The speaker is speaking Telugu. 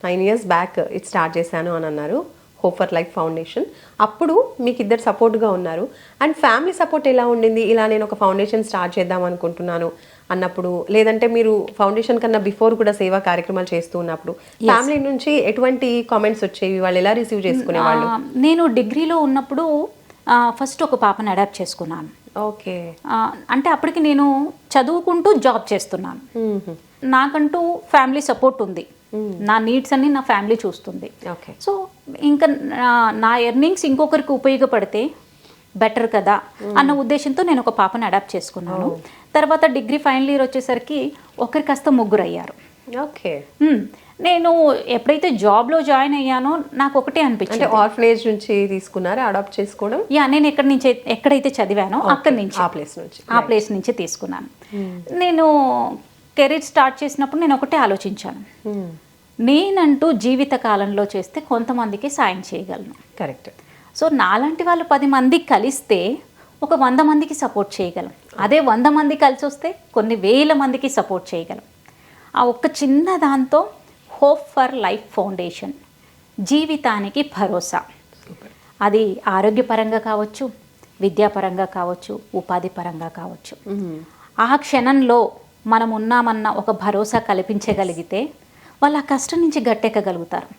9 years బ్యాక్ ఇది స్టార్ట్ చేశాను అని అన్నారు, హోప్ ఫర్ లైఫ్ ఫౌండేషన్. అప్పుడు మీకు ఇద్దరు సపోర్ట్గా ఉన్నారు. అండ్ ఫ్యామిలీ సపోర్ట్ ఎలా ఉండింది? ఇలా నేను ఒక ఫౌండేషన్ స్టార్ట్ చేద్దాం అనుకుంటున్నాను అన్నప్పుడు, లేదంటే మీరు ఫౌండేషన్ కన్నా బిఫోర్ కూడా సేవా కార్యక్రమాలు చేస్తూ ఉన్నప్పుడు ఫ్యామిలీ నుంచి ఎటువంటి కామెంట్స్ వచ్చేవి? వాళ్ళు ఎలా రిసీవ్ చేసుకునేవాళ్ళు? నేను డిగ్రీలో ఉన్నప్పుడు ఫస్ట్ ఒక పాపని అడాప్ట్ చేసుకున్నాను. ఓకే. అంటే అప్పటికి నేను చదువుకుంటూ జాబ్ చేస్తున్నాను. నాకంటూ ఫ్యామిలీ సపోర్ట్ ఉంది. నా నీడ్స్ అన్ని నా ఫ్యామిలీ చూస్తుంది. సో ఇంకా నా ఎర్నింగ్స్ ఇంకొకరికి ఉపయోగపడితే బెటర్ కదా అన్న ఉద్దేశంతో నేను ఒక పాపని అడాప్ట్ చేసుకున్నాను. తర్వాత డిగ్రీ ఫైనల్ ఇయర్ వచ్చేసరికి ఒకరి కాస్త ముగ్గురు అయ్యారు. ఓకే. నేను ఎప్పుడైతే జాబ్లో జాయిన్ అయ్యానో నాకు ఒకటే అనిపించింది, ఆర్ఫనేజ్ నుంచి తీసుకున్నారా అడాప్ట్ చేసుకోవడం? నేను ఎక్కడైతే చదివానో అక్కడి నుంచి ఆ ప్లేస్ నుంచి తీసుకున్నాను. నేను కెరీర్ స్టార్ట్ చేసినప్పుడు నేను ఒకటే ఆలోచించాను, నేనంటూ జీవిత కాలంలో చేస్తే కొంతమందికి సాయం చేయగలను. కరెక్ట్. సో నాలాంటి వాళ్ళు 10 మంది కలిస్తే ఒక 100 మందికి సపోర్ట్ చేయగలం. అదే 100 మంది కలిసి వస్తే కొన్ని వేల మందికి సపోర్ట్ చేయగలం. ఆ ఒక్క చిన్న దాంతో హోప్ ఫర్ లైఫ్ ఫౌండేషన్, జీవితానికి భరోసా. అది ఆరోగ్యపరంగా కావచ్చు, విద్యాపరంగా కావచ్చు, ఉపాధి పరంగా కావచ్చు. ఆ క్షణంలో మనం ఉన్నామన్న ఒక భరోసా కల్పించగలిగితే వాళ్ళు ఆ కష్టం నుంచి గట్టెక్కగలుగుతారు.